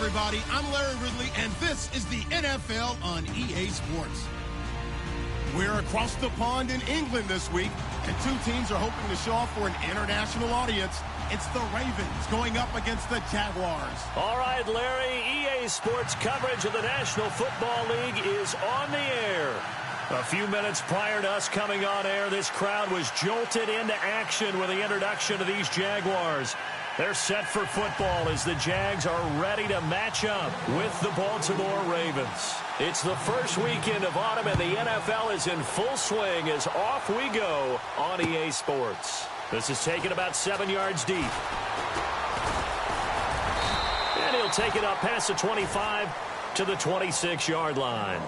everybody. I'm Larry Ridley, and this is the NFL on EA Sports. We're across the pond in England this week, and two teams are hoping to show off for an international audience. It's the Ravens going up against the Jaguars. All right, Larry, EA Sports coverage of the National Football League is on the air. A few minutes prior to us coming on air, this crowd was jolted into action with the introduction of these Jaguars. They're set for football as the Jags are ready to match up with the Baltimore Ravens. It's the first weekend of autumn, and the NFL is in full swing as off we go on EA Sports. This is taken about 7 yards deep. And he'll take it up past the 25 to the 26-yard line.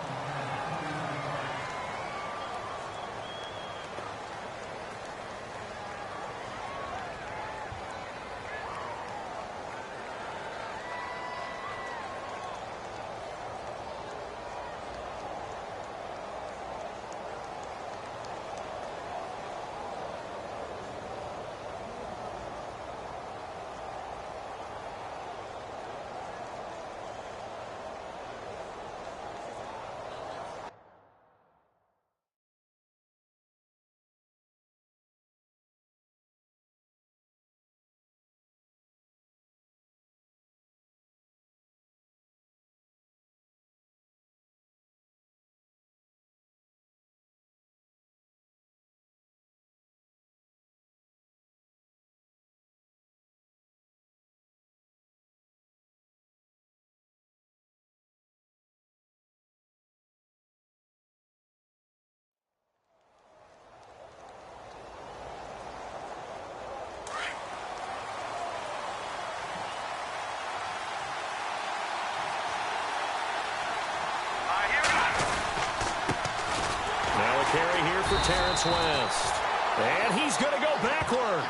Terrence West. And he's going to go backward.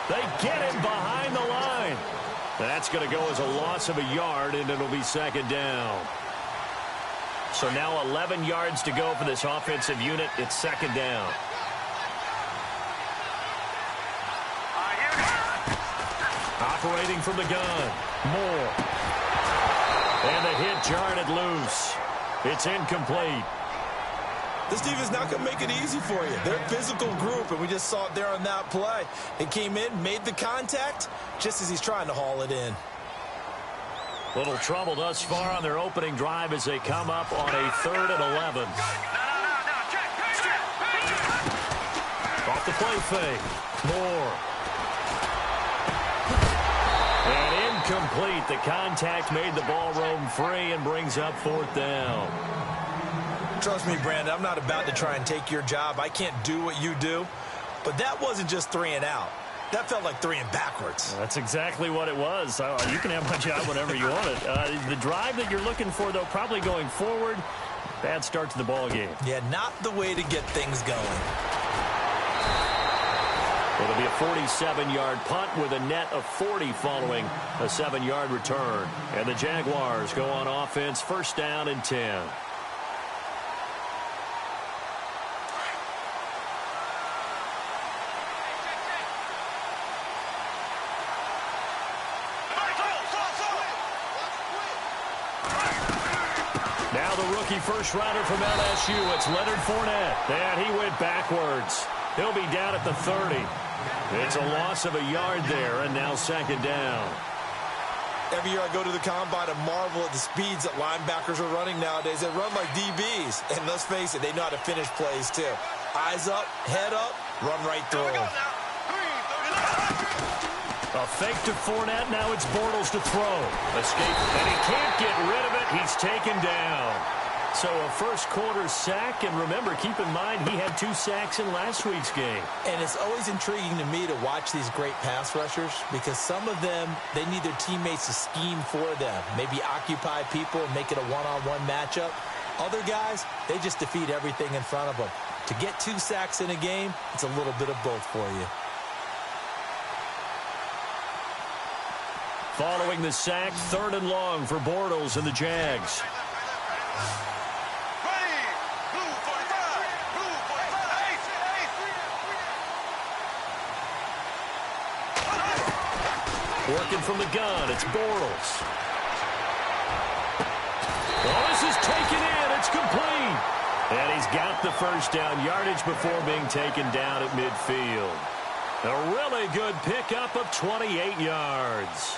They get him behind the line. That's going to go as a loss of a yard, and it'll be second down. So now 11 yards to go for this offensive unit. It's second down. Operating from the gun. Moore. And the hit jarred it loose. It's incomplete. This defense not going to make it easy for you. They're a physical group, and we just saw it there on that play. It came in, made the contact, just as he's trying to haul it in. Little trouble thus far on their opening drive as they come up on a 3rd and 11. Off the play fake. Moore. And incomplete. The contact made the ball roam free and brings up 4th down. Trust me, Brandon, I'm not about to try and take your job. I can't do what you do. But that wasn't just 3 and out. That felt like 3 and backwards. That's exactly what it was. You can have my job whenever you want it. The drive that you're looking for, though, probably going forward. Bad start to the ball game. Yeah, not the way to get things going. It'll be a 47-yard punt with a net of 40 following a 7-yard return. And the Jaguars go on offense, 1st down and 10. First rounder from LSU, it's Leonard Fournette. And he went backwards. He'll be down at the 30. It's a loss of a yard there, and now second down. Every year I go to the combine and marvel at the speeds that linebackers are running nowadays. They run like DBs. And let's face it, they know how to finish plays too. Eyes up, head up, run right through them. A fake to Fournette. Now it's Bortles to throw. Escape, and he can't get rid of it. He's taken down. So a first-quarter sack, and remember, keep in mind, he had 2 sacks in last week's game. And it's always intriguing to me to watch these great pass rushers because some of them, they need their teammates to scheme for them, maybe occupy people and make it a one-on-one matchup. Other guys, they just defeat everything in front of them. To get 2 sacks in a game, it's a little bit of both for you. Following the sack, 3rd and long for Bortles and the Jags. Working from the gun, it's Bortles. Oh, this is taken in. It's complete. And he's got the first down yardage before being taken down at midfield. A really good pickup of 28 yards.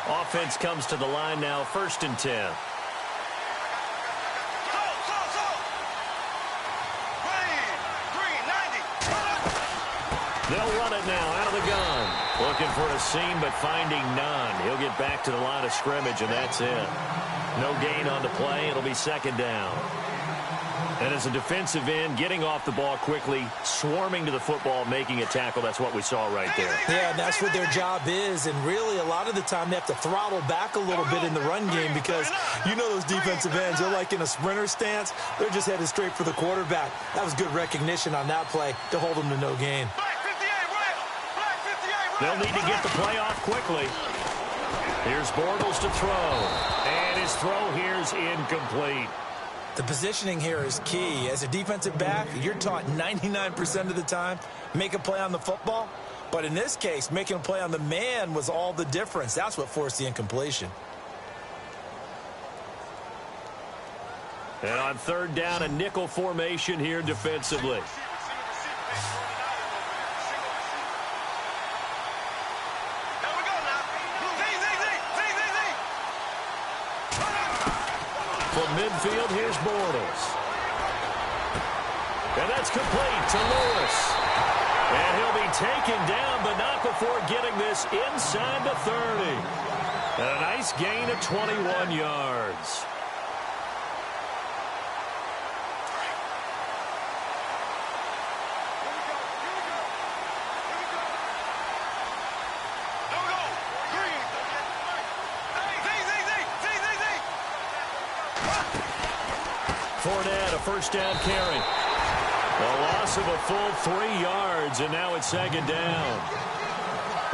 Offense comes to the line now, 1st and 10. They'll run it now out of the gun. Looking for a seam, but finding none. He'll get back to the line of scrimmage, and that's it. No gain on the play. It'll be 2nd down. And as a defensive end, getting off the ball quickly, swarming to the football, making a tackle, that's what we saw right there. Yeah, and that's what their job is. And really, a lot of the time, they have to throttle back a little bit in the run game because you know those defensive ends, they're like in a sprinter stance. They're just headed straight for the quarterback. That was good recognition on that play to hold them to no gain. They'll need to get the play off quickly. Here's Bortles to throw. And his throw here's incomplete. The positioning here is key. As a defensive back, you're taught 99% of the time, make a play on the football. But in this case, making a play on the man was all the difference. That's what forced the incompletion. And on 3rd down, a nickel formation here defensively. From midfield, here's Bortles. And that's complete to Lewis. And he'll be taken down, but not before getting this inside the 30. And a nice gain of 21 yards. Fournette, a 1st down carry. A loss of a full 3 yards, and now it's 2nd down.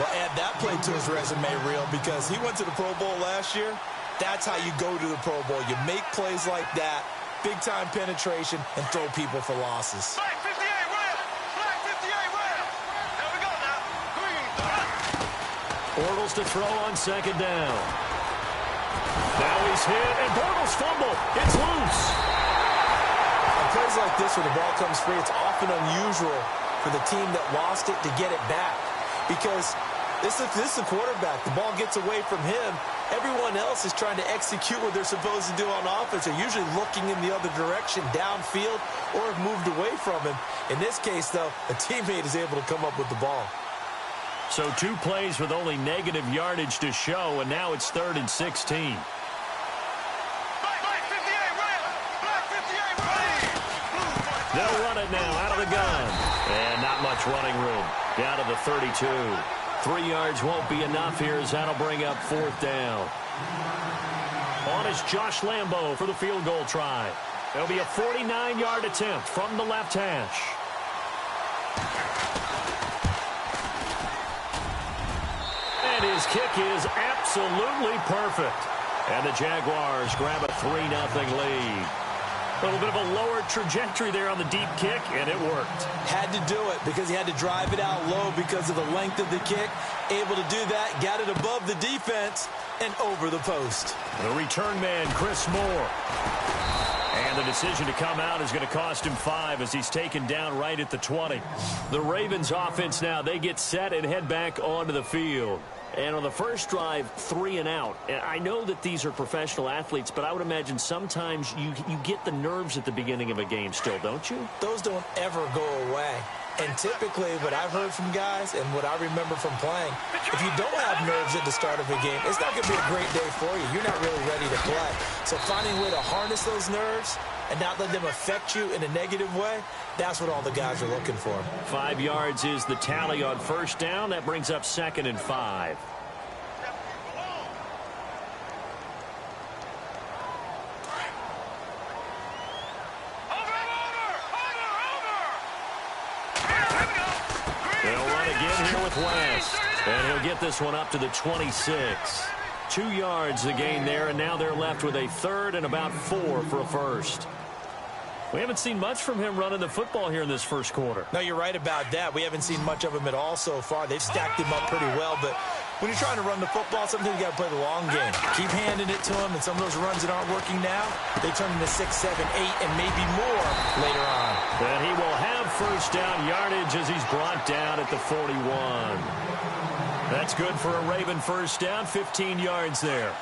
Well, add that play to his resume reel because he went to the Pro Bowl last year. That's how you go to the Pro Bowl. You make plays like that, big-time penetration, and throw people for losses. Black 58 red. Black 58 red. There we go now. Green. Bortles to throw on 2nd down. Now he's hit, and Bortles fumble. It's loose. Plays like this where the ball comes free, it's often unusual for the team that lost it to get it back because this is a quarterback. The ball gets away from him. Everyone else is trying to execute what they're supposed to do on offense. They're usually looking in the other direction, downfield, or have moved away from him. In this case, though, a teammate is able to come up with the ball. So 2 plays with only negative yardage to show, and now it's 3rd and 16. They'll run it now out of the gun. And not much running room. Down to the 32. 3 yards won't be enough here as that'll bring up 4th down. On is Josh Lambo for the field goal try. There'll be a 49-yard attempt from the left hash. And his kick is absolutely perfect. And the Jaguars grab a 3-0 lead. A little bit of a lower trajectory there on the deep kick, and it worked. Had to do it because he had to drive it out low because of the length of the kick. Able to do that, got it above the defense and over the post. The return man, Chris Moore. And the decision to come out is going to cost him 5 as he's taken down right at the 20. The Ravens offense now, they get set and head back onto the field. And on the first drive, 3 and out. And I know that these are professional athletes, but I would imagine sometimes you get the nerves at the beginning of a game still, don't you? Those don't ever go away. And typically what I've heard from guys and what I remember from playing, if you don't have nerves at the start of a game, it's not going to be a great day for you. You're not really ready to play. So finding a way to harness those nerves and not let them affect you in a negative way, that's what all the guys are looking for. 5 yards is the tally on first down. That brings up 2nd and 5. They'll run again here with West. And he'll get this one up to the 26. 2 yards the gain there, and now they're left with a 3rd and about 4 for a first. We haven't seen much from him running the football here in this first quarter. No, you're right about that. We haven't seen much of him at all so far. They've stacked him up pretty well, but When you're trying to run the football, sometimes you got to play the long game. Keep handing it to him, and some of those runs that aren't working now, they turn into 6, 7, 8, and maybe more later on. And he will have first down yardage as he's brought down at the 41. That's good for a Raven first down, 15 yards there.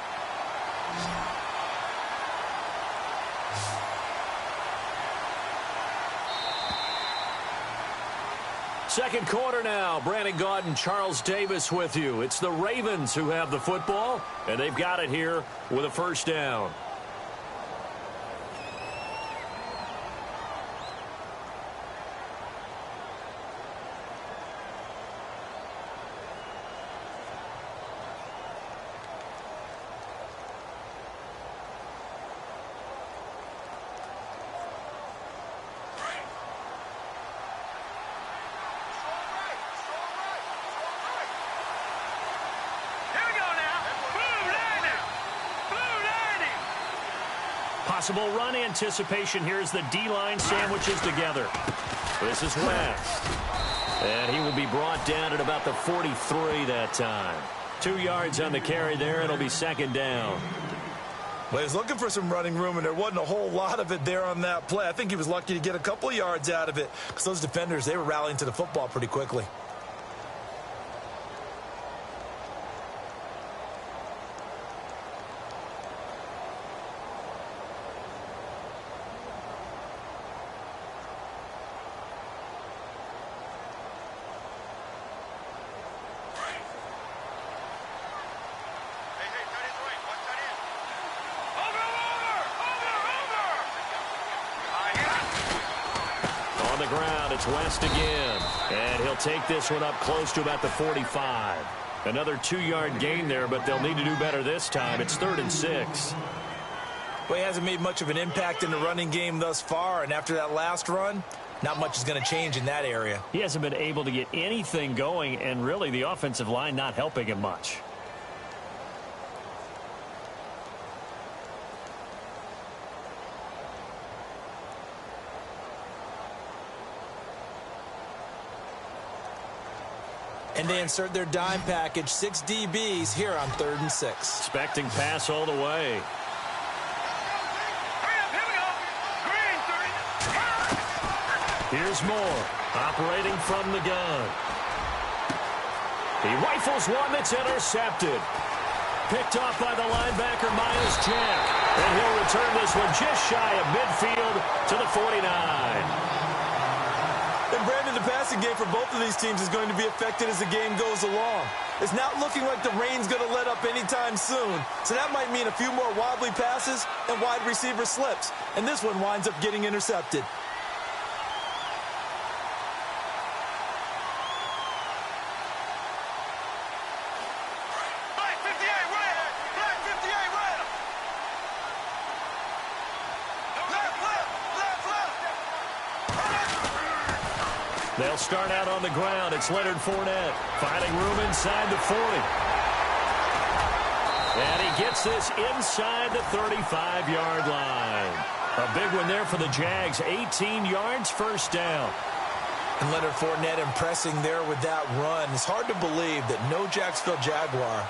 Second quarter now. Brandon Gaudin, Charles Davis with you. It's the Ravens who have the football, and they've got it here with a first down. Possible run anticipation here as the D-line sandwiches together. This is West. And he will be brought down at about the 43 that time. 2 yards on the carry there. It'll be second down. Well, he was looking for some running room, and there wasn't a whole lot of it there on that play. I think he was lucky to get a couple of yards out of it because those defenders, they were rallying to the football pretty quickly. It's West again, and he'll take this one up close to about the 45. Another 2-yard gain there, but they'll need to do better this time. It's 3rd and 6. Well, he hasn't made much of an impact in the running game thus far, and after that last run, not much is going to change in that area. He hasn't been able to get anything going, and really the offensive line not helping him much. And they insert their dime package, 6 DBs here on 3rd and 6. Expecting pass all the way. Here's Moore, operating from the gun. He rifles one that's intercepted. Picked off by the linebacker, Miles Jack. And he'll return this one just shy of midfield to the 49. And Brandon, the passing game for both of these teams is going to be affected as the game goes along. It's not looking like the rain's going to let up anytime soon. So that might mean a few more wobbly passes and wide receiver slips. And this one winds up getting intercepted. They'll start out on the ground. It's Leonard Fournette finding room inside the 40. And he gets this inside the 35-yard line. A big one there for the Jags. 18 yards, first down. And Leonard Fournette impressing there with that run. It's hard to believe that no Jacksonville Jaguar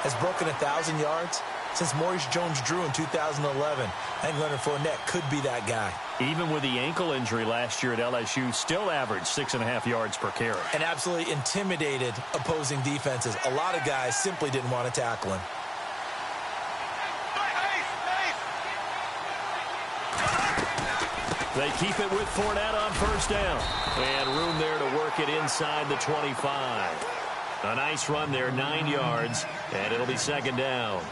has broken 1,000 yards since Maurice Jones-Drew in 2011. I think Leonard Fournette could be that guy. Even with the ankle injury last year at LSU, still averaged 6.5 yards per carry. And absolutely intimidated opposing defenses. A lot of guys simply didn't want to tackle him. They keep it with Fournette on first down. And room there to work it inside the 25. A nice run there, 9 yards, and it'll be second down.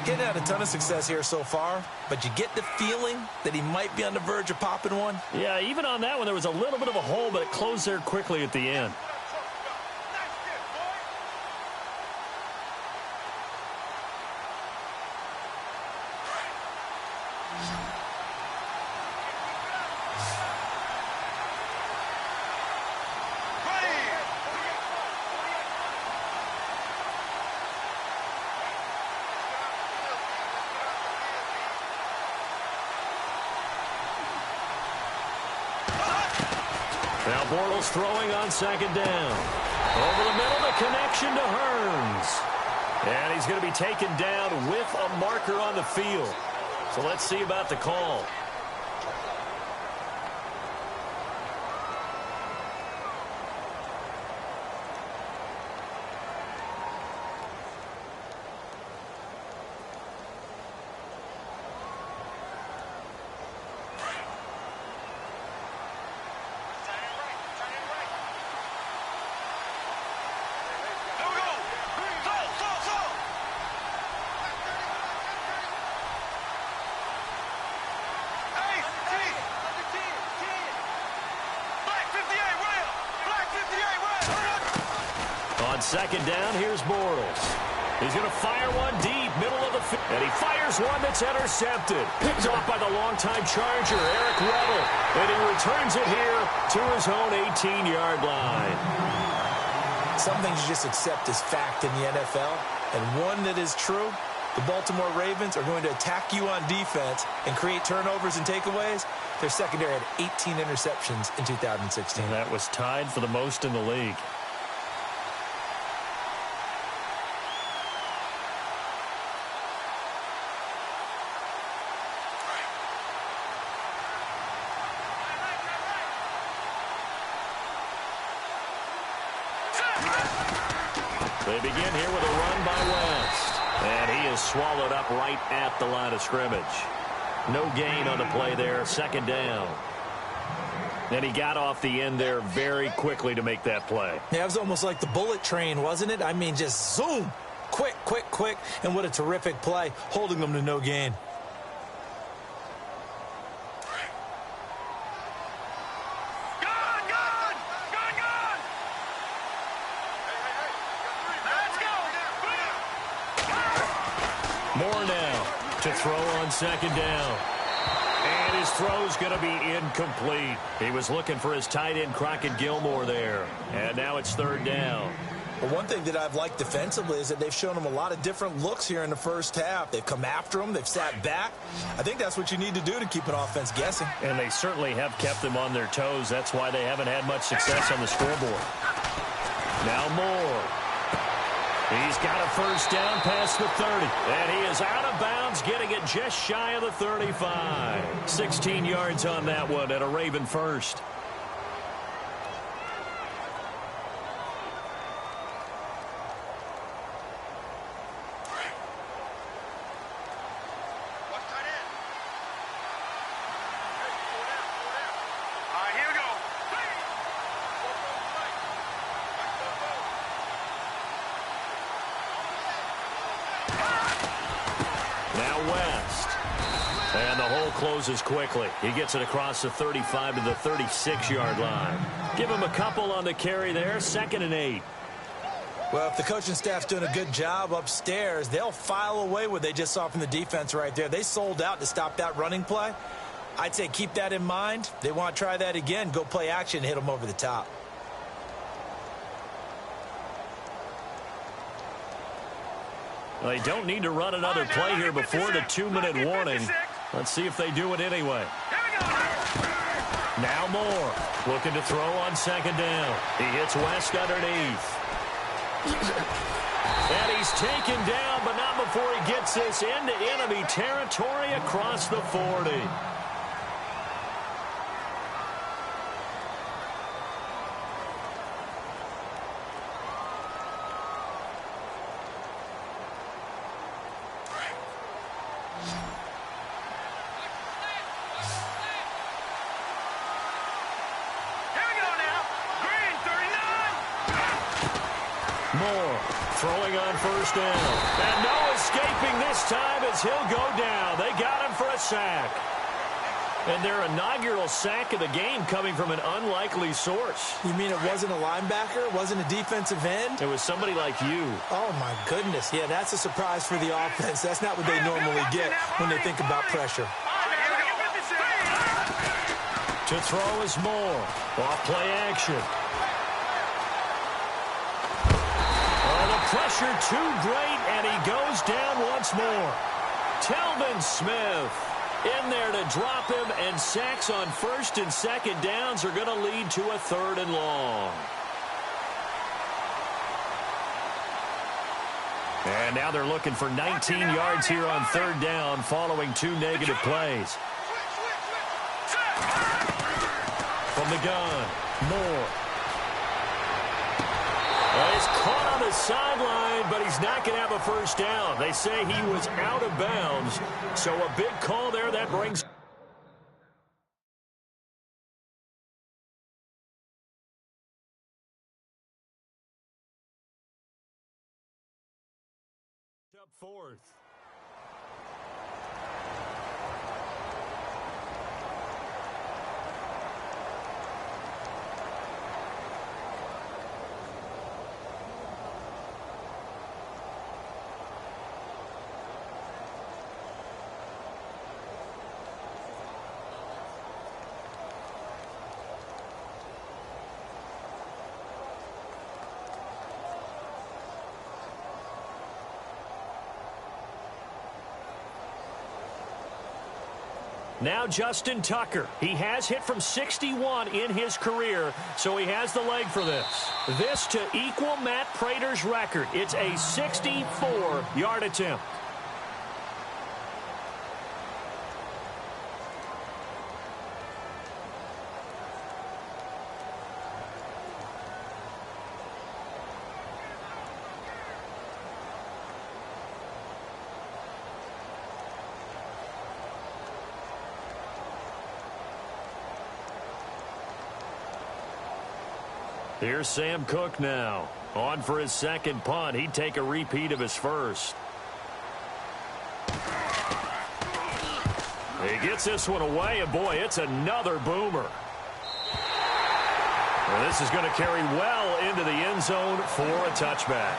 Getting had a ton of success here so far, but you get the feeling that he might be on the verge of popping one. Yeah, even on that one, there was a little bit of a hole, but it closed there quickly at the end. Now Bortles throwing on second down. Over the middle, the connection to Hearns. And he's going to be taken down with a marker on the field. So let's see about the call. Second down, here's Bortles. He's going to fire one deep, middle of the field. And he fires one that's intercepted. Picked off by the longtime Charger, Eric Weddle. And he returns it here to his own 18-yard line. Some things you just accept as fact in the NFL. And one that is true, the Baltimore Ravens are going to attack you on defense and create turnovers and takeaways. Their secondary had 18 interceptions in 2016. And that was tied for the most in the league. They begin here with a run by West. And he is swallowed up right at the line of scrimmage. No gain on the play there, second down. And he got off the end there very quickly to make that play. Yeah, it was almost like the bullet train, wasn't it? I mean, just zoom. Quick, quick, quick. And what a terrific play, holding them to no gain. More now to throw on second down. And his throw's going to be incomplete. He was looking for his tight end, Crockett Gilmore, there. And now it's third down. Well, one thing that I've liked defensively is that they've shown him a lot of different looks here in the first half. They've come after him. They've sat back. I think that's what you need to do to keep an offense guessing. And they certainly have kept them on their toes. That's why they haven't had much success on the scoreboard. Now Moore. He's got a first down past the 30. And he is out of bounds, getting it just shy of the 35. 16 yards on that one at a Raven first. Closes quickly. He gets it across the 35 to the 36-yard line. Give him a couple on the carry there. 2nd and 8. Well, if the coaching staff's doing a good job upstairs, they'll file away what they just saw from the defense right there. They sold out to stop that running play. I'd say keep that in mind. They want to try that again. Go play action, hit them over the top. Well, they don't need to run another play here before the 2-minute warning. Let's see if they do it anyway. Now Moore looking to throw on second down. He hits West underneath. And he's taken down, but not before he gets this into enemy territory across the 40. Moore throwing on first down. And no escaping this time as he'll go down. They got him for a sack. And their inaugural sack of the game coming from an unlikely source. You mean it wasn't a linebacker? It wasn't a defensive end? It was somebody like you. Oh, my goodness. Yeah, that's a surprise for the offense. That's not what they normally get when they think about pressure. To throw is Moore. Off play action. Pressure too great, and he goes down once more. Telvin Smith In there to drop him, and sacks on first and second downs are going to lead to a 3rd and long. And now they're looking for 19 yards here on 3rd down following 2 negative plays. From the gun, Moore. Well, he's caught on the sideline, but he's not going to have a first down. They say he was out of bounds, so a big call there that brings up 4th. Now Justin Tucker. He has hit from 61 in his career, so he has the leg for this. This to equal Matt Prater's record. It's a 64-yard attempt. Here's Sam Cook now. On for his second punt. He'd take a repeat of his first. He gets this one away, and boy, it's another boomer. Well, this is going to carry well into the end zone for a touchback.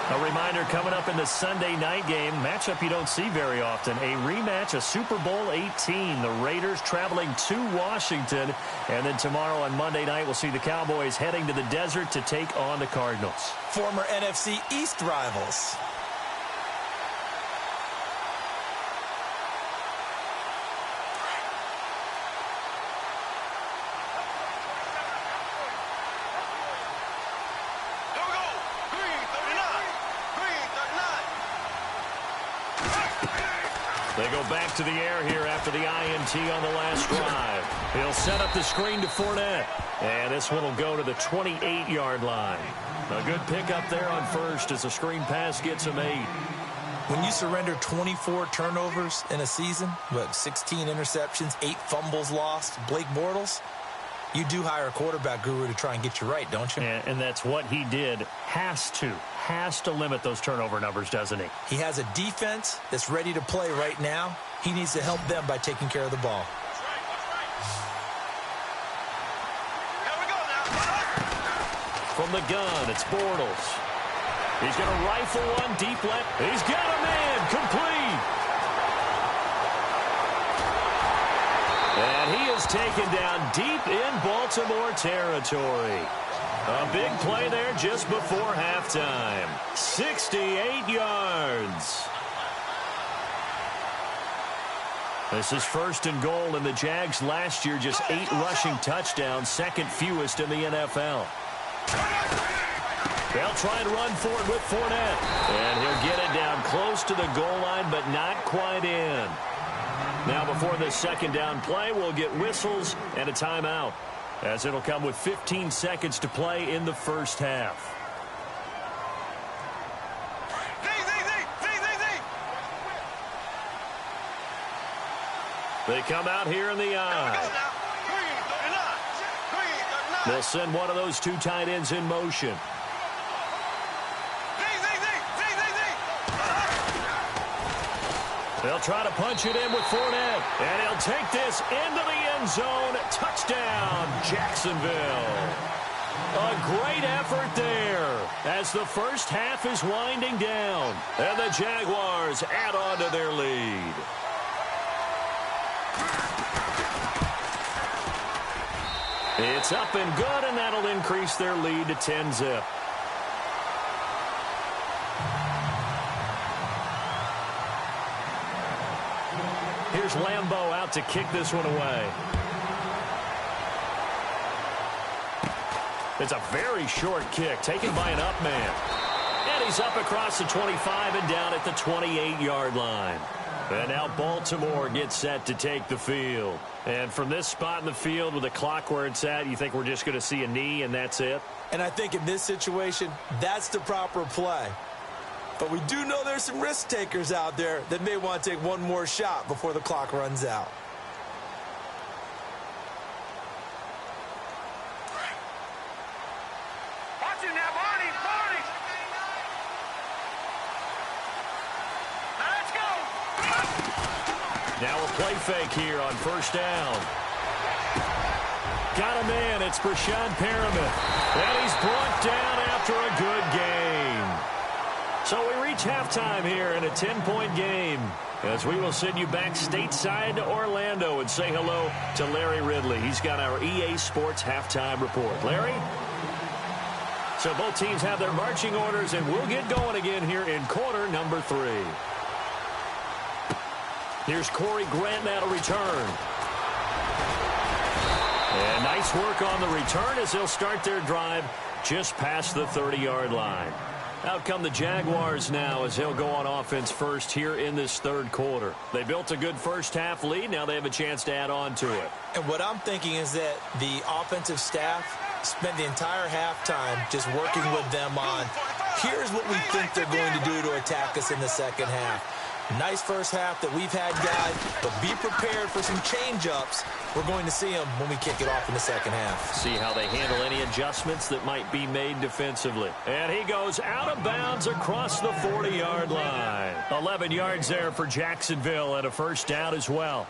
A reminder coming up in the Sunday night game, matchup you don't see very often, a rematch of Super Bowl 18. The Raiders traveling to Washington, and then tomorrow on Monday night we'll see the Cowboys heading to the desert to take on the Cardinals. Former NFC East rivals. They go back to the air here after the INT on the last drive. He'll set up the screen to Fournette. And this one will go to the 28-yard line. A good pickup there on first as the screen pass gets him 8. When you surrender 24 turnovers in a season, but 16 interceptions, 8 fumbles lost, Blake Bortles, you do hire a quarterback guru to try and get you right, don't you? And that's what he did. Has to limit those turnover numbers, doesn't he? He has a defense that's ready to play right now. He needs to help them by taking care of the ball. Here we go now. From the gun, it's Bortles. He's going to rifle one deep left. He's got a man complete. And he is taken down deep in Baltimore territory. A big play there just before halftime. 68 yards. This is 1st and goal, and the Jags last year just 8 rushing touchdowns, second fewest in the NFL. They'll try and run for it with Fournette. And he'll get it down close to the goal line, but not quite in. Now before this second down play, we'll get whistles and a timeout, as it'll come with 15 seconds to play in the first half. They come out here in the eye. They'll send one of those 2 tight ends in motion. They'll try to punch it in with Fournette. And he'll take this into the end zone. Touchdown, Jacksonville. A great effort there as the first half is winding down. And the Jaguars add on to their lead. It's up and good, and that'll increase their lead to 10-zip. Here's Lambeau out to kick this one away. It's a very short kick taken by an up man. And he's up across the 25 and down at the 28-yard line. And now Baltimore gets set to take the field. And from this spot in the field with the clock where it's at, you think we're just going to see a knee and that's it? And I think in this situation, that's the proper play. But we do know there's some risk takers out there that may want to take one more shot before the clock runs out. Watch it now, Barney. Now let's go. Now a play fake here on first down. Got a man. It's Brashad Perriman. And he's brought down after a good game. So we reach halftime here in a 10-point game as we will send you back stateside to Orlando and say hello to Larry Ridley. He's got our EA Sports halftime report. Larry? So both teams have their marching orders, and we'll get going again here in quarter number 3. Here's Corey Grant now to return. And nice work on the return as they'll start their drive just past the 30-yard line. Out come the Jaguars now as they'll go on offense first here in this third quarter. They built a good first-half lead. Now they have a chance to add on to it. And what I'm thinking is that the offensive staff spent the entire halftime just working with them on, here's what we think they're going to do to attack us in the second half. Nice first half that we've had, guys, but be prepared for some change-ups. We're going to see them when we kick it off in the second half. See how they handle any adjustments that might be made defensively. And he goes out of bounds across the 40-yard line. 11 yards there for Jacksonville and a first down as well.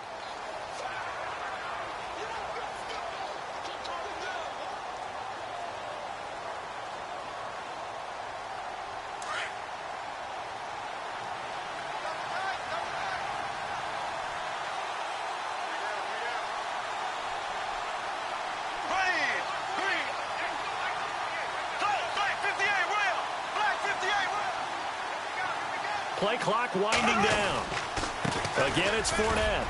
Play clock winding down. Again, it's Fournette.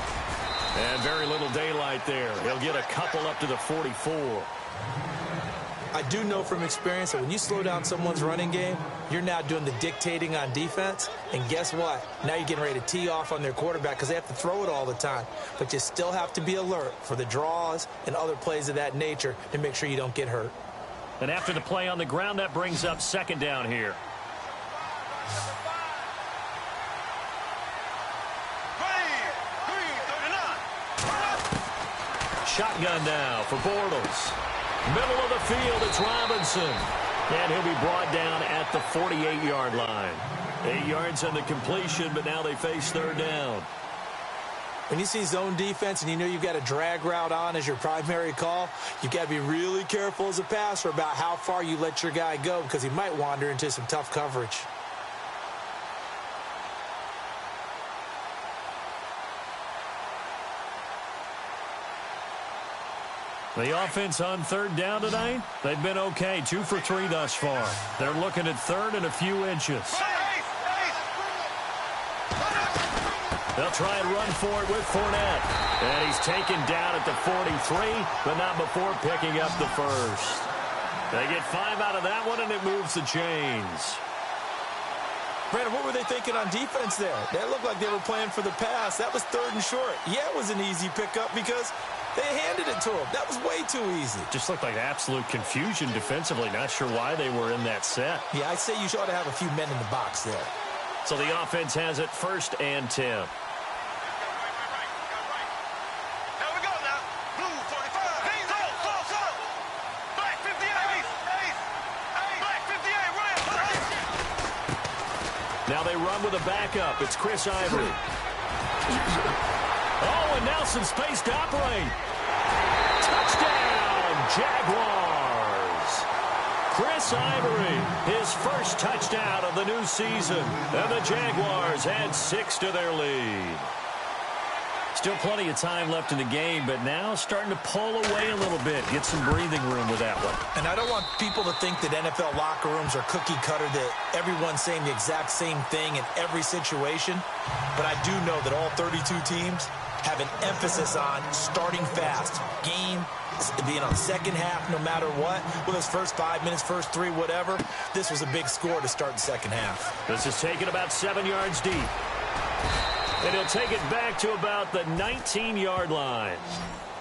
And very little daylight there. He'll get a couple up to the 44. I do know from experience that when you slow down someone's running game, you're now doing the dictating on defense. And guess what? Now you're getting ready to tee off on their quarterback because they have to throw it all the time. But you still have to be alert for the draws and other plays of that nature to make sure you don't get hurt. And after the play on the ground, that brings up second down here. Shotgun now for Bortles. Middle of the field, it's Robinson. And he'll be brought down at the 48-yard line. 8 yards on the completion, but now they face third down. When you see zone defense and you know you've got a drag route on as your primary call, you've got to be really careful as a passer about how far you let your guy go because he might wander into some tough coverage. The offense on third down tonight, they've been okay. 2 for 3 thus far. They're looking at third and a few inches. They'll try and run for it with Fournette. And he's taken down at the 43, but not before picking up the first. They get 5 out of that one, and it moves the chains. Brandon, what were they thinking on defense there? That looked like they were playing for the pass. That was third and short. Yeah, it was an easy pickup because they handed it to him. That was way too easy. Just looked like absolute confusion defensively. Not sure why they were in that set. Yeah, I'd say you ought to have a few men in the box there. So the offense has it first and 10. Here we go now. Blue 45. Go. Black 58. Black 58. Now they run with a backup. It's Chris Ivory. Oh, and now some space to operate. Touchdown, Jaguars. Chris Ivory, his first touchdown of the new season. And the Jaguars add 6 to their lead. Still plenty of time left in the game, but now starting to pull away a little bit. Get some breathing room with that one. And I don't want people to think that NFL locker rooms are cookie cutter, that everyone's saying the exact same thing in every situation. But I do know that all 32 teams have an emphasis on starting fast. Game being on second half no matter what. With his first 5 minutes, first 3, whatever. This was a big score to start the second half. This is taken about 7 yards deep. And he'll take it back to about the 19-yard line.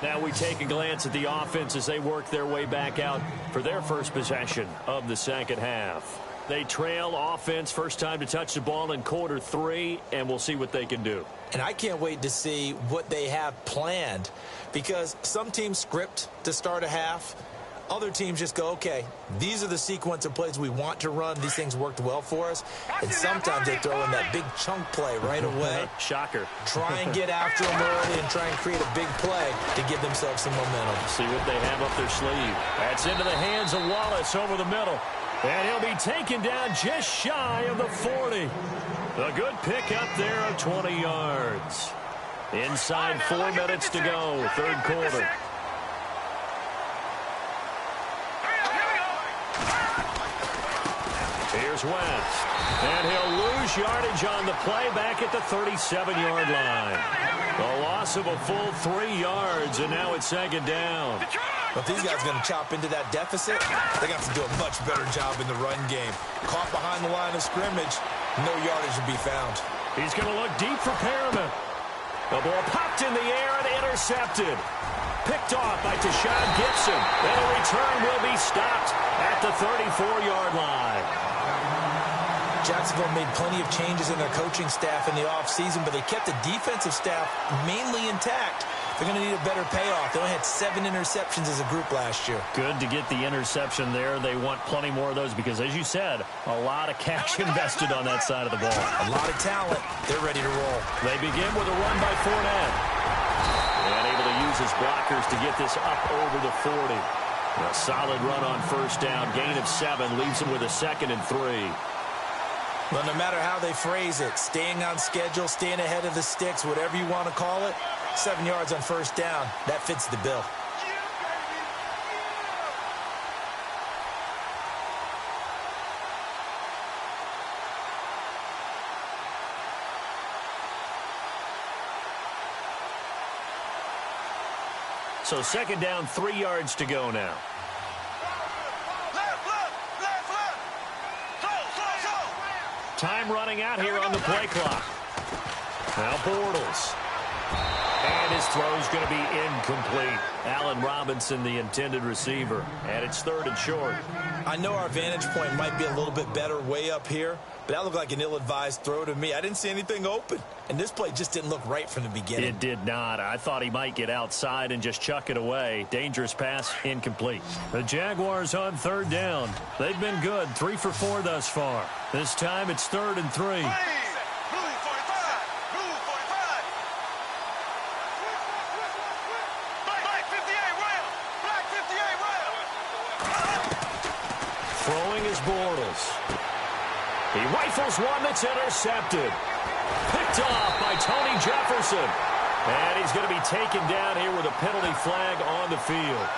Now we take a glance at the offense as they work their way back out for their first possession of the second half. They trail offense, first time to touch the ball in quarter 3, and we'll see what they can do. And I can't wait to see what they have planned, because some teams script to start a half. Other teams just go, okay, these are the sequence of plays we want to run. These things worked well for us. And sometimes they throw in that big chunk play right away. Shocker. Try and get after them early and try and create a big play to give themselves some momentum. See what they have up their sleeve. That's into the hands of Wallace over the middle. And he'll be taken down just shy of the 40. A good pick up there of 20 yards. Inside 4 minutes to go, third quarter. Here's West. And he'll lose yardage on the play back at the 37-yard line. A loss of a full 3 yards, and now it's second down. But if these guys are going to chop into that deficit, they got to do a much better job in the run game. Caught behind the line of scrimmage, no yardage to be found. He's going to look deep for Perriman. The ball popped in the air and intercepted. Picked off by Tashawn Gibson. And a return will be stopped at the 34-yard line. Jacksonville made plenty of changes in their coaching staff in the offseason, but they kept the defensive staff mainly intact. They're going to need a better payoff. They only had 7 interceptions as a group last year. Good to get the interception there. They want plenty more of those because, as you said, a lot of cash invested on that side of the ball. A lot of talent. They're ready to roll. They begin with a run by Fournette. And able to use his blockers to get this up over the 40. A solid run on first down. Gain of 7 leaves them with a 2nd and 3. Well, no matter how they phrase it, staying on schedule, staying ahead of the sticks, whatever you want to call it, 7 yards on first down, that fits the bill. So second down, 3 yards to go now. Time running out here on the play clock. Now Bortles. And his throw's going to be incomplete. Allen Robinson, the intended receiver. And it's 3rd and short. I know our vantage point might be a little bit better way up here, but that looked like an ill-advised throw to me. I didn't see anything open. And this play just didn't look right from the beginning. It did not. I thought he might get outside and just chuck it away. Dangerous pass, incomplete. The Jaguars on 3rd down. They've been good, 3 for 4 thus far. This time it's 3rd and 3. Throwing is Bortles. He rifles one that's intercepted. Picked off by Tony Jefferson. And he's going to be taken down here with a penalty flag on the field.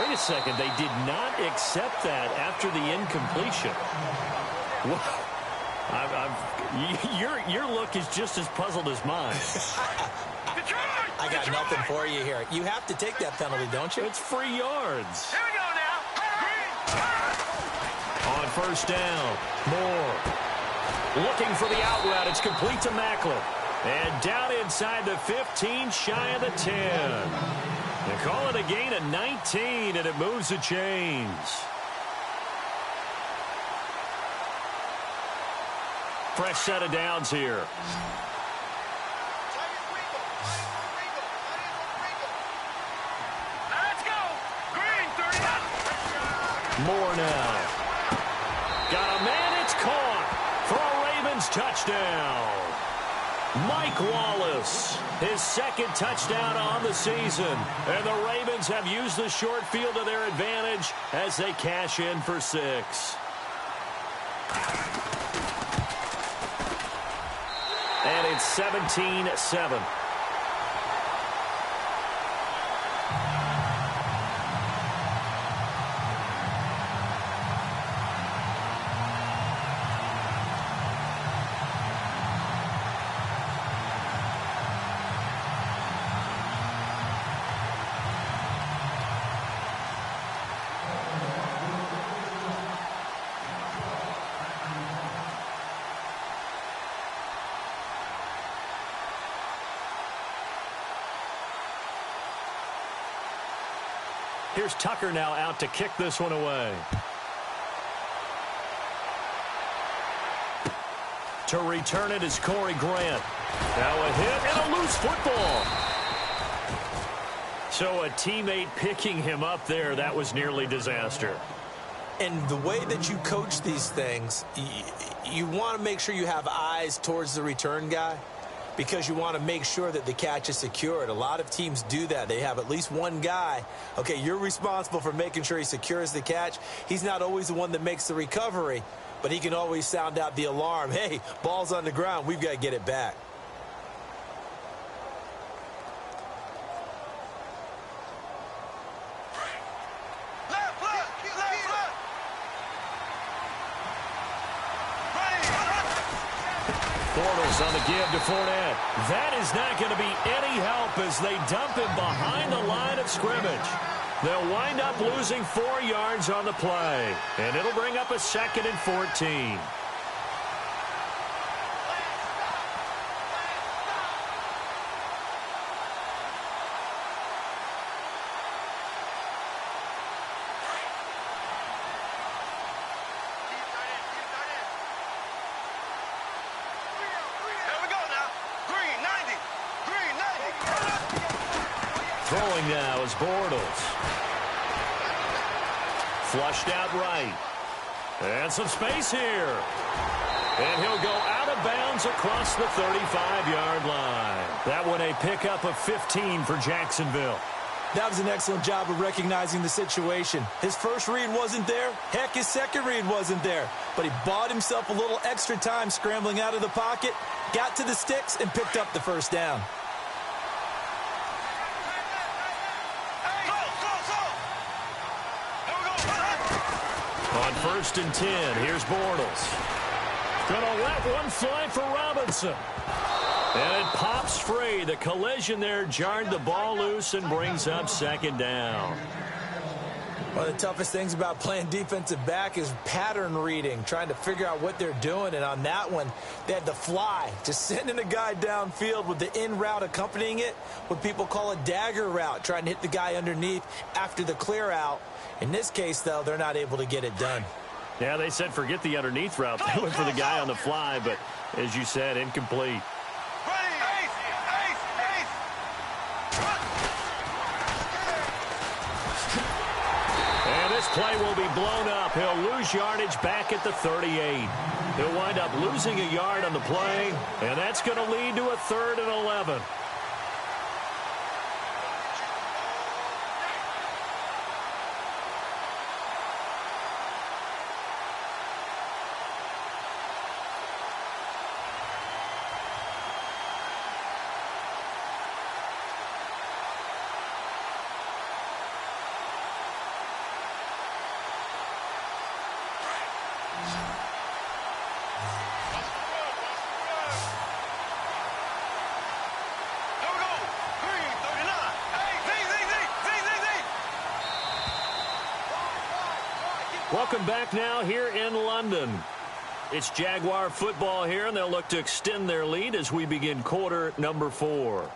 Wait a second. They did not accept that after the incompletion. Your look is just as puzzled as mine. I got nothing for you here. You have to take that penalty, don't you? It's free yards. Here we go now. On first down, Moore. Looking for the out route. It's complete to Macklin. And down inside the 15, shy of the 10. They call it a gain of 19, and it moves the chains. Fresh set of downs here. Let's go. Green, 30. Moore now. Got a man, it's caught for a Ravens touchdown. Mike Wallace, his 2nd touchdown on the season. And the Ravens have used the short field to their advantage as they cash in for 6. And it's 17-7. Here's Tucker now out to kick this one away. To return it is Corey Grant. Now a hit and a loose football. So a teammate picking him up there, that was nearly disaster. And the way that you coach these things, you want to make sure you have eyes towards the return guy because you want to make sure that the catch is secured. A lot of teams do that. They have at least one guy. Okay, you're responsible for making sure he secures the catch. He's not always the one that makes the recovery, but he can always sound out the alarm. Hey, ball's on the ground. We've got to get it back. Bortles on the give to Fournette. That is not going to be any help as they dump him behind the line of scrimmage. They'll wind up losing 4 yards on the play, and it'll bring up a 2nd and 14. Throwing now is Bortles. Flushed out right. And some space here. And he'll go out of bounds across the 35-yard line. That one a pickup of 15 for Jacksonville. That was an excellent job of recognizing the situation. His first read wasn't there. Heck, his second read wasn't there. But he bought himself a little extra time scrambling out of the pocket, got to the sticks, and picked up the first down. On 1st and 10, here's Bortles. Gonna let one fly for Robinson. And it pops free. The collision there jarred the ball loose and brings up 2nd down. One of the toughest things about playing defensive back is pattern reading, trying to figure out what they're doing. And on that one, they had the fly, just sending a guy downfield with the in route accompanying it, what people call a dagger route, trying to hit the guy underneath after the clear out. In this case, though, they're not able to get it done. Yeah, they said forget the underneath route. They went for the guy on the fly, but as you said, incomplete. And this play will be blown up. He'll lose yardage back at the 38. He'll wind up losing a yard on the play, and that's going to lead to a 3rd and 11. Welcome back now here in London. It's Jaguar football here, and they'll look to extend their lead as we begin quarter number 4.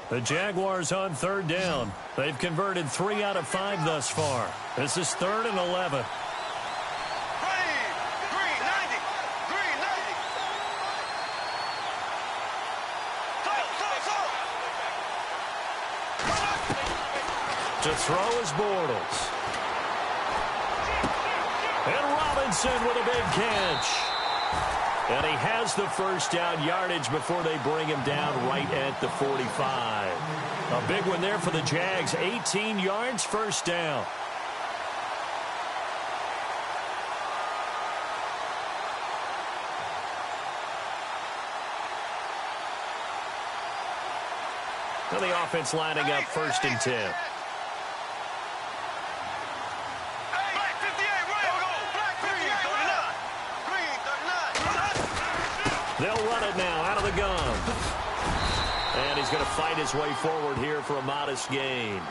The Jaguars on 3rd down. They've converted 3 out of 5 thus far. This is 3rd and 11. To throw is Bortles. And Robinson with a big catch. And he has the first down yardage before they bring him down right at the 45. A big one there for the Jags. 18 yards, first down. And the offense lining up 1st and 10. They'll run it now out of the gun. And he's going to fight his way forward here for a modest gain.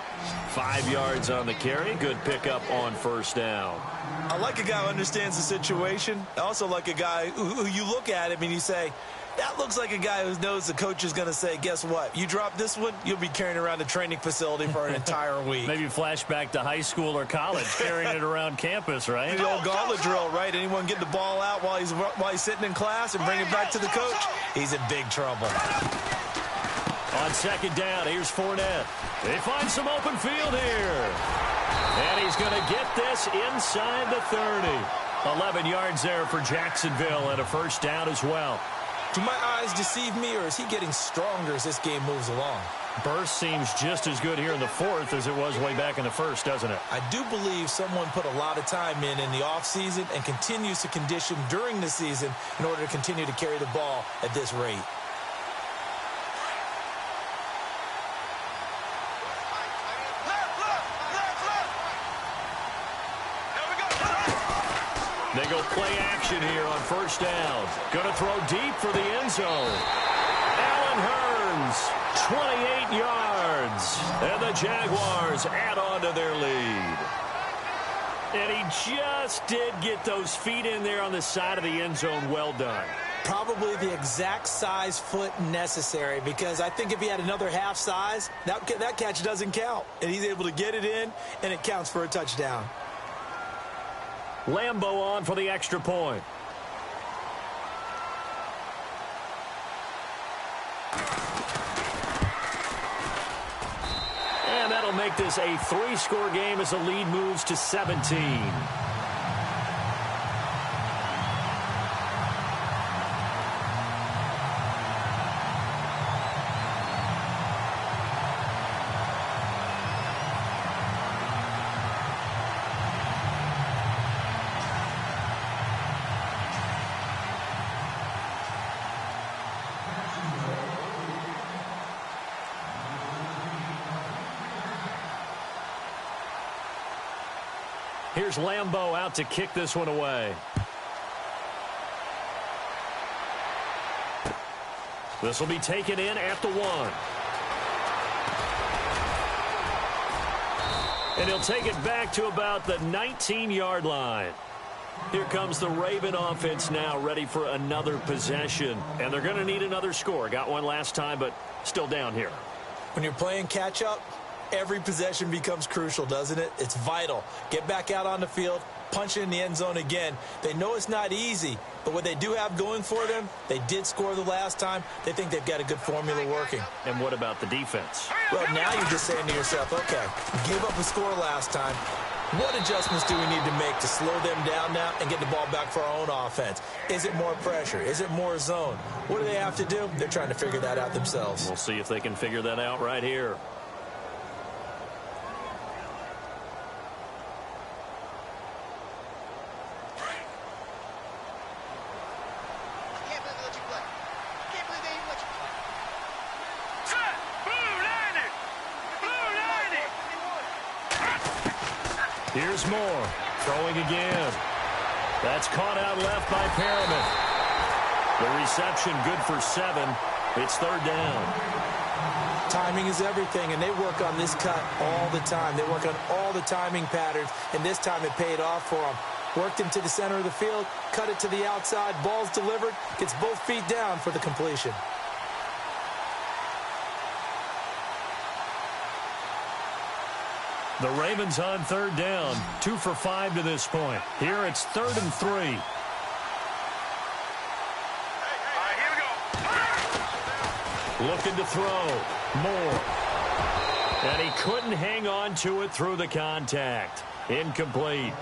5 yards on the carry. Good pickup on first down. I like a guy who understands the situation. I also like a guy who you look at him and you say, that looks like a guy who knows the coach is going to say, guess what? You drop this one, you'll be carrying around the training facility for an entire week. Maybe flashback to high school or college, carrying it around campus, right? The old gauntlet drill, right? Anyone get the ball out while he's sitting in class and bring it back to the coach? He's in big trouble. On second down, here's Fournette. They find some open field here. And he's going to get this inside the 30. 11 yards there for Jacksonville and a first down as well. Do my eyes deceive me, or is he getting stronger as this game moves along? Burst seems just as good here in the fourth as it was way back in the first, doesn't it? I do believe someone put a lot of time in the offseason and continues to condition during the season in order to continue to carry the ball at this rate. They go play action here on first down. Going to throw deep for the end zone. Allen Hurns, 28 yards. And the Jaguars add on to their lead. And he just did get those feet in there on the side of the end zone. Well done. Probably the exact size foot necessary, because I think if he had another half size, that catch doesn't count. And he's able to get it in, and it counts for a touchdown. Lambeau on for the extra point. And that'll make this a 3-score game as the lead moves to 17. Here's Lambeau out to kick this one away. This will be taken in at the 1. And he'll take it back to about the 19-yard line. Here comes the Raven offense now, ready for another possession. And they're going to need another score. Got one last time, but still down here. When you're playing catch-up, every possession becomes crucial, doesn't it? It's vital. Get back out on the field, punch it in the end zone again. They know it's not easy, but what they do have going for them, they did score the last time. They think they've got a good formula working. And what about the defense? Well, now you're just saying to yourself, okay, gave up a score last time. What adjustments do we need to make to slow them down now and get the ball back for our own offense? Is it more pressure? Is it more zone? What do they have to do? They're trying to figure that out themselves. We'll see if they can figure that out right here. Here's Moore, throwing again. That's caught out left by Perriman. The reception good for 7. It's third down. Timing is everything, and they work on this cut all the time. They work on all the timing patterns, and this time it paid off for them. Worked him to the center of the field, cut it to the outside, ball's delivered, gets both feet down for the completion. The Ravens on third down, 2 for 5 to this point. Here it's 3rd and 3. Here we go. Looking to throw. Moore. And he couldn't hang on to it through the contact. Incomplete.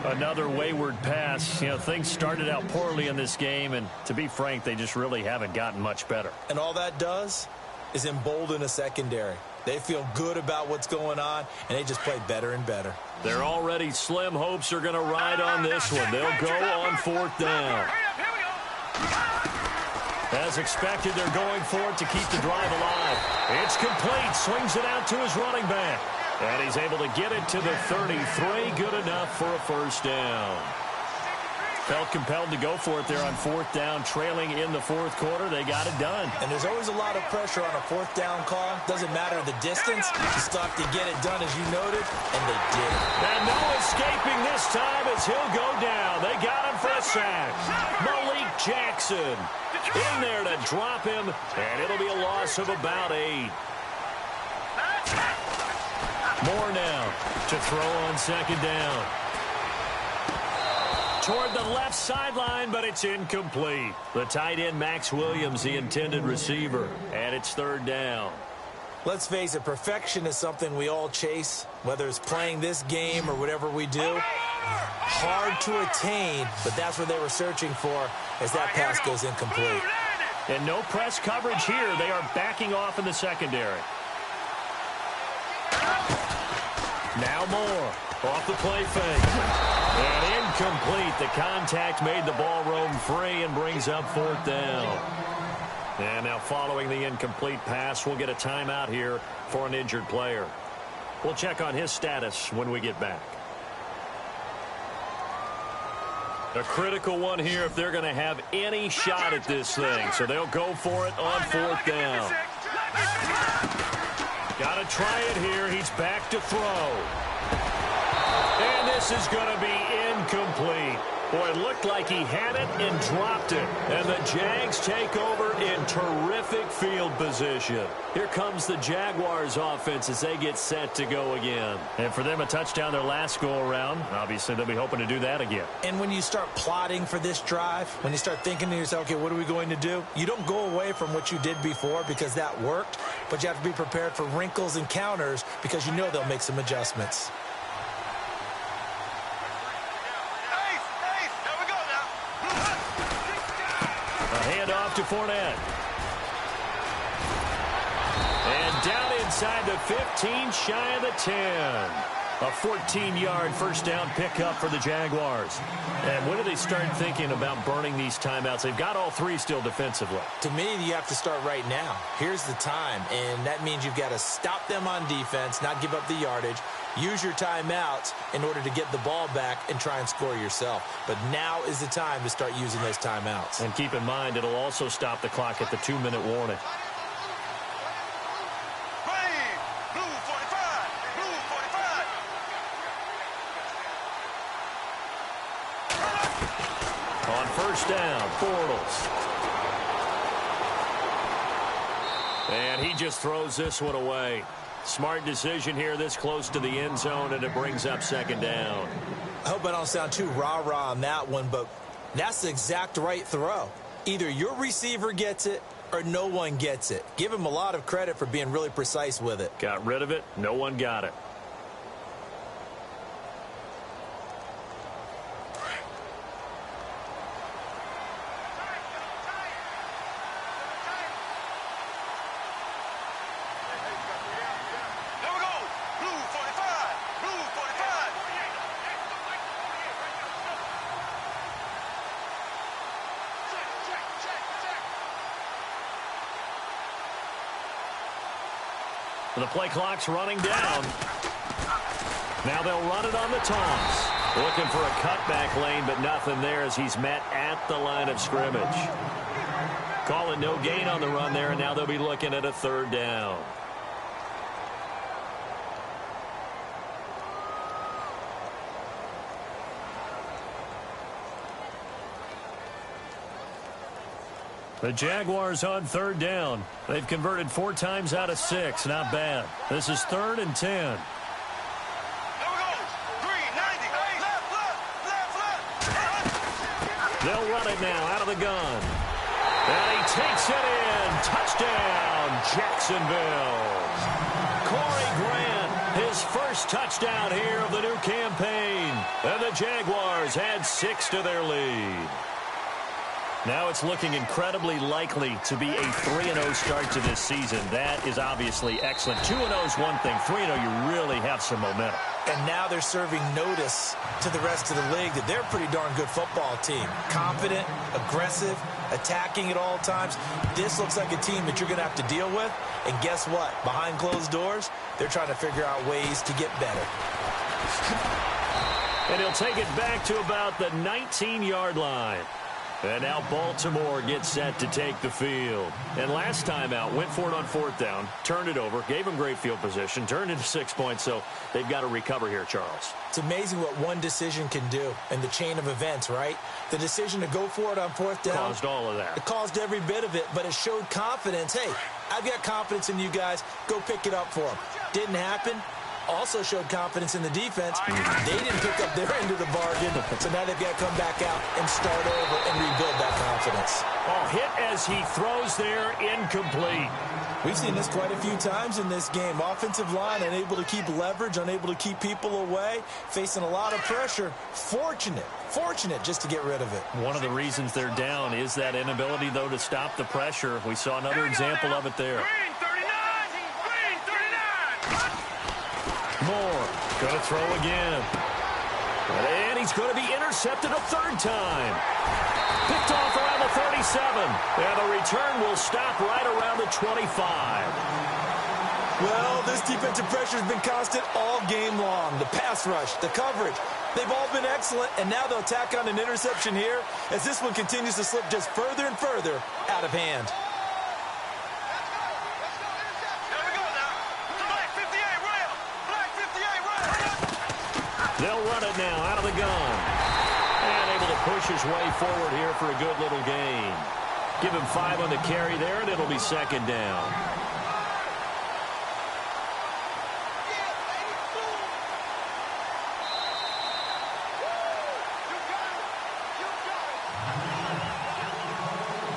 Another wayward pass. You know, things started out poorly in this game, and to be frank, they just really haven't gotten much better. And all that does is embolden a secondary. They feel good about what's going on, and they just play better and better. Their already slim hopes are going to ride on this one. They'll go on 4th down. As expected, they're going for it to keep the drive alive. It's complete. Swings it out to his running back. And he's able to get it to the 33. Good enough for a first down. Felt compelled to go for it there on fourth down, trailing in the fourth quarter. They got it done. And there's always a lot of pressure on a fourth down call. Doesn't matter the distance. You still have to get it done, as you noted, and they did. And no escaping this time as he'll go down. They got him for a sack. Malik Jackson in there to drop him, and it'll be a loss of about 8. Moore now to throw on second down. Toward the left sideline, but it's incomplete. The tight end, Max Williams, the intended receiver, and it's third down. Let's face it, perfection is something we all chase, whether it's playing this game or whatever we do. Hard to attain, but that's what they were searching for as that pass goes incomplete. And no press coverage here. They are backing off in the secondary. Now Moore off the play fake. And incomplete. The contact made the ball roam free and brings up fourth down. And now following the incomplete pass, we'll get a timeout here for an injured player. We'll check on his status when we get back. A critical one here if they're going to have any shot at this thing. So they'll go for it on fourth down. Got to try it here. He's back to throw. And this is going to be incomplete. Boy, it looked like he had it and dropped it. And the Jags take over in terrific field position. Here comes the Jaguars offense as they get set to go again. And for them, a touchdown their last go-around. Obviously, they'll be hoping to do that again. And when you start plotting for this drive, when you start thinking to yourself, okay, what are we going to do? You don't go away from what you did before because that worked, but you have to be prepared for wrinkles and counters because you know they'll make some adjustments. Handoff to Fournette. And down inside the 15, shy of the 10. A 14-yard first down pickup for the Jaguars. And when do they start thinking about burning these timeouts? They've got all three still defensively. To me, you have to start right now. Here's the time, and that means you've got to stop them on defense, not give up the yardage, use your timeouts in order to get the ball back and try and score yourself. But now is the time to start using those timeouts. And keep in mind, it'll also stop the clock at the 2-minute warning. On first down, Bortles. And he just throws this one away. Smart decision here this close to the end zone, and it brings up second down. I hope I don't sound too rah-rah on that one, but that's the exact right throw. Either your receiver gets it or no one gets it. Give him a lot of credit for being really precise with it. Got rid of it. No one got it. The play clock's running down. Now they'll run it on the toss. Looking for a cutback lane, but nothing there as he's met at the line of scrimmage. Calling no gain on the run there, and now they'll be looking at a third down. The Jaguars on third down. They've converted 4 times out of 6. Not bad. This is 3rd and 10. They'll run it now out of the gun. And he takes it in. Touchdown, Jacksonville. Corey Grant, his first touchdown here of the new campaign. And the Jaguars add 6 to their lead. Now it's looking incredibly likely to be a 3-0 start to this season. That is obviously excellent. 2-0 is one thing. 3-0, you really have some momentum. And now they're serving notice to the rest of the league that they're a pretty darn good football team. Confident, aggressive, attacking at all times. This looks like a team that you're going to have to deal with. And guess what? Behind closed doors, they're trying to figure out ways to get better. And he'll take it back to about the 19-yard line. And now Baltimore gets set to take the field. And last time out, went for it on 4th down, turned it over, gave them great field position, turned into 6 points, so they've got to recover here, Charles. It's amazing what one decision can do in the chain of events, right? The decision to go for it on 4th down. Caused all of that. It caused every bit of it, but it showed confidence. Hey, I've got confidence in you guys. Go pick it up for them. Didn't happen. Also showed confidence in the defense. They didn't pick up their end of the bargain, so now they've got to come back out and start over and rebuild that confidence. Oh, hit as he throws there, incomplete. We've seen this quite a few times in this game. Offensive line unable to keep leverage, unable to keep people away, facing a lot of pressure. Fortunate just to get rid of it. One of the reasons they're down is that inability, though, to stop the pressure. We saw another example of it there. Moore, going to throw again. And he's going to be intercepted a 3rd time. Picked off around the 37. And the return will stop right around the 25. Well, this defensive pressure has been constant all game long. The pass rush, the coverage, they've all been excellent. And now they'll tack on an interception here as this one continues to slip just further and further out of hand. They'll run it now out of the gun. And able to push his way forward here for a good little gain. Give him 5 on the carry there, and it'll be 2nd down.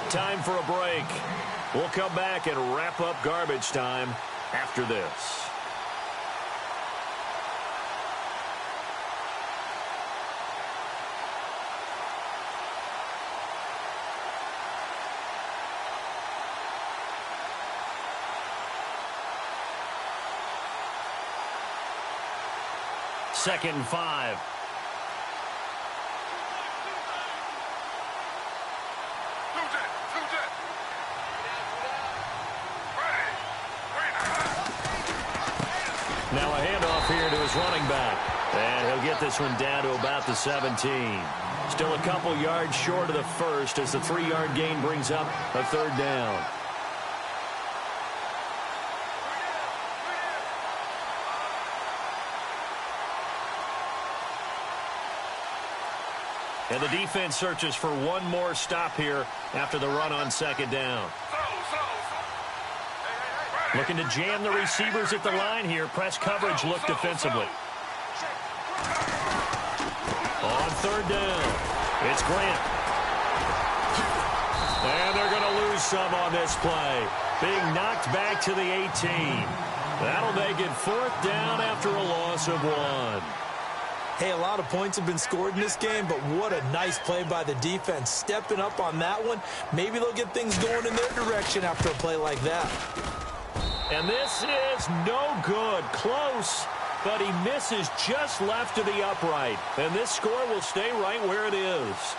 Time for a break. We'll come back and wrap up garbage time after this. Second and 5. Now a handoff here to his running back. And he'll get this one down to about the 17. Still a couple yards short of the first as the 3-yard gain brings up a 3rd down. And the defense searches for one more stop here after the run on 2nd down. Looking to jam the receivers at the line here. Press coverage look defensively. On 3rd down, it's Grant. And they're going to lose some on this play. Being knocked back to the 18. That'll make it 4th down after a loss of 1. Hey, a lot of points have been scored in this game, but what a nice play by the defense. Stepping up on that one. Maybe they'll get things going in their direction after a play like that. And this is no good. Close, but he misses just left of the upright. And this score will stay right where it is.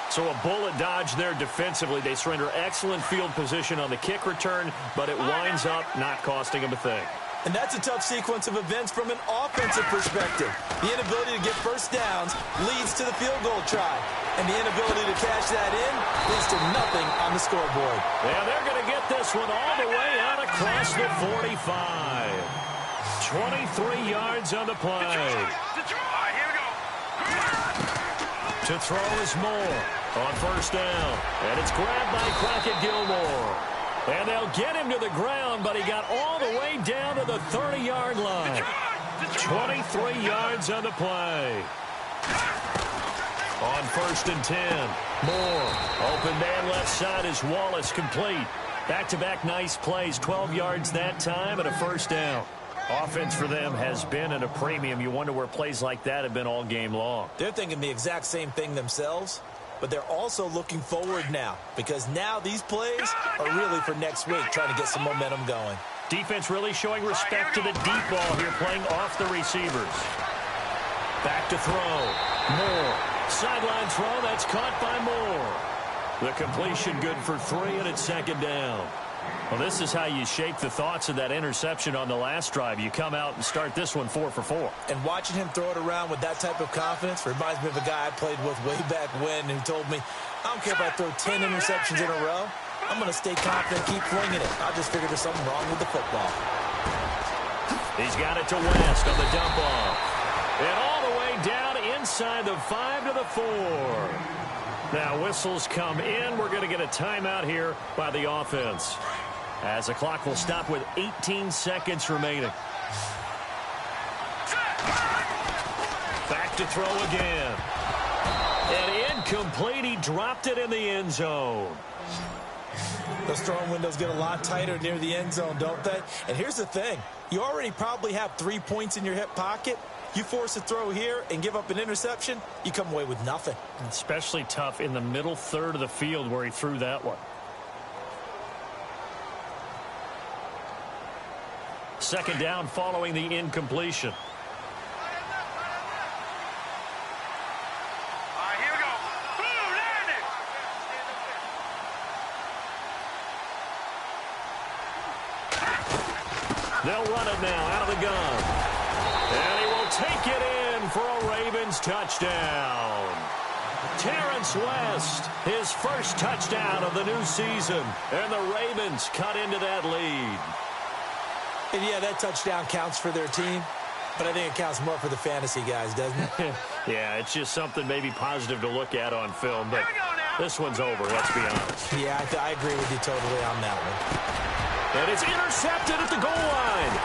So a bullet dodge there defensively. They surrender excellent field position on the kick return, but it winds up not costing them a thing. And that's a tough sequence of events from an offensive perspective. The inability to get first downs leads to the field goal try. And the inability to cash that in leads to nothing on the scoreboard. Yeah, they're going to get this one all the way out across the 45. 23 yards on the play. To throw is Moore on 1st down. And it's grabbed by Crockett-Gilmore. And they'll get him to the ground, but he got all the way down to the 30-yard line. 23 yards on the play. On 1st and 10, Moore. Open man left side is Wallace, complete. Back-to-back nice plays, 12 yards that time and a 1st down. Offense for them has been at a premium. You wonder where plays like that have been all game long. They're thinking the exact same thing themselves. But they're also looking forward now because now these plays are really for next week, trying to get some momentum going. Defense really showing respect to the deep ball here, playing off the receivers. Back to throw. Moore. Sideline throw. That's caught by Moore. The completion good for 3, and it's 2nd down. Well, this is how you shake the thoughts of that interception on the last drive. You come out and start this one 4 for 4. And watching him throw it around with that type of confidence reminds me of a guy I played with way back when who told me, I don't care if I throw 10 interceptions in a row. I'm going to stay confident, keep flinging it. I just figured there's something wrong with the football. He's got it to West on the dump off. And all the way down inside the 5 to the 4. Now whistles come in. We're going to get a timeout here by the offense, as the clock will stop with 18 seconds remaining. Back to throw again. And incomplete. He dropped it in the end zone. Those throwing windows get a lot tighter near the end zone, don't they? And here's the thing. You already probably have 3 points in your hip pocket. You force a throw here and give up an interception, you come away with nothing. Especially tough in the middle third of the field where he threw that one. Second down following the incompletion. Here we go. Boom, landed. They'll run it now out of the gun. And he will take it in for a Ravens touchdown. Terrence West, his first touchdown of the new season. And the Ravens cut into that lead. And yeah, that touchdown counts for their team, but I think it counts more for the fantasy guys, doesn't it? Yeah, it's just something maybe positive to look at on film, but this one's over, let's be honest. Yeah, I agree with you totally on that one. And it's intercepted at the goal line.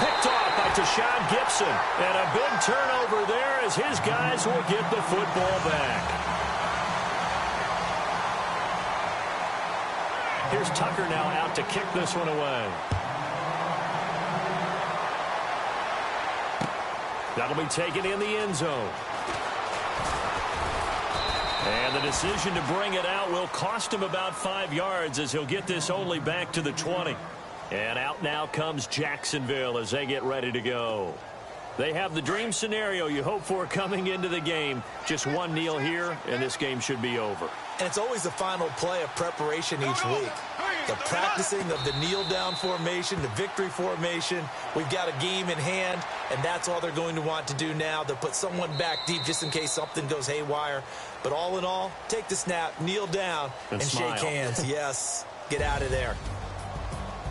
Picked off by Tashawn Gibson. And a big turnover there as his guys will get the football back. Here's Tucker now out to kick this one away. That'll be taken in the end zone. And the decision to bring it out will cost him about 5 yards as he'll get this only back to the 20. And out now comes Jacksonville as they get ready to go. They have the dream scenario you hope for coming into the game. Just one kneel here, and this game should be over. And it's always the final play of preparation each week. The practicing of the kneel-down formation, the victory formation. We've got a game in hand, and that's all they're going to want to do now. They'll put someone back deep just in case something goes haywire. But all in all, take the snap, kneel down, and shake hands. Yes, get out of there.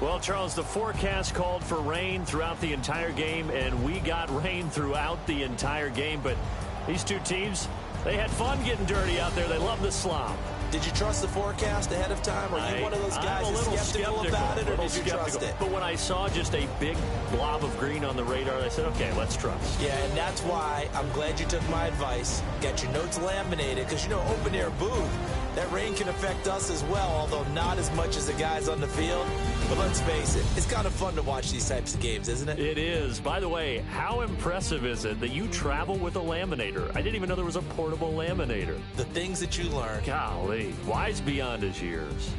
Well, Charles, the forecast called for rain throughout the entire game, and we got rain throughout the entire game. But these two teams, they had fun getting dirty out there. They love the slop. Did you trust the forecast ahead of time? Are you one of those guys that's skeptical about it, or did you trust it? But when I saw just a big blob of green on the radar, I said, okay, let's trust. Yeah, and that's why I'm glad you took my advice. Get your notes laminated, because, you know, open-air booth, that rain can affect us as well, although not as much as the guys on the field. But let's face it, it's kind of fun to watch these types of games, isn't it? It is. By the way, how impressive is it that you travel with a laminator? I didn't even know there was a portable laminator. The things that you learn. Golly, wise beyond his years.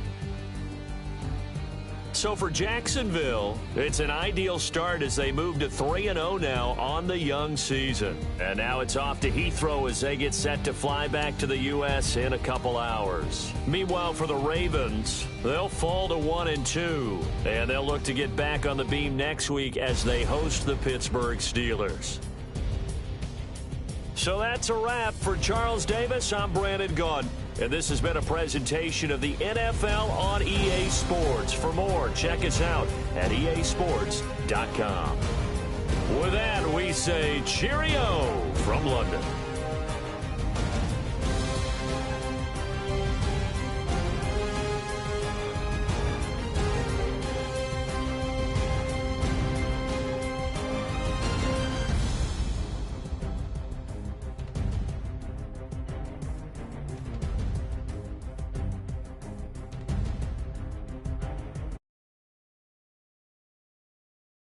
So for Jacksonville, it's an ideal start as they move to 3-0 now on the young season. And now it's off to Heathrow as they get set to fly back to the U.S. in a couple hours. Meanwhile, for the Ravens, they'll fall to 1-2. And they'll look to get back on the beam next week as they host the Pittsburgh Steelers. So that's a wrap. For Charles Davis, I'm Brandon Gaudin. And this has been a presentation of the NFL on EA Sports. For more, check us out at easports.com. With that, we say cheerio from London.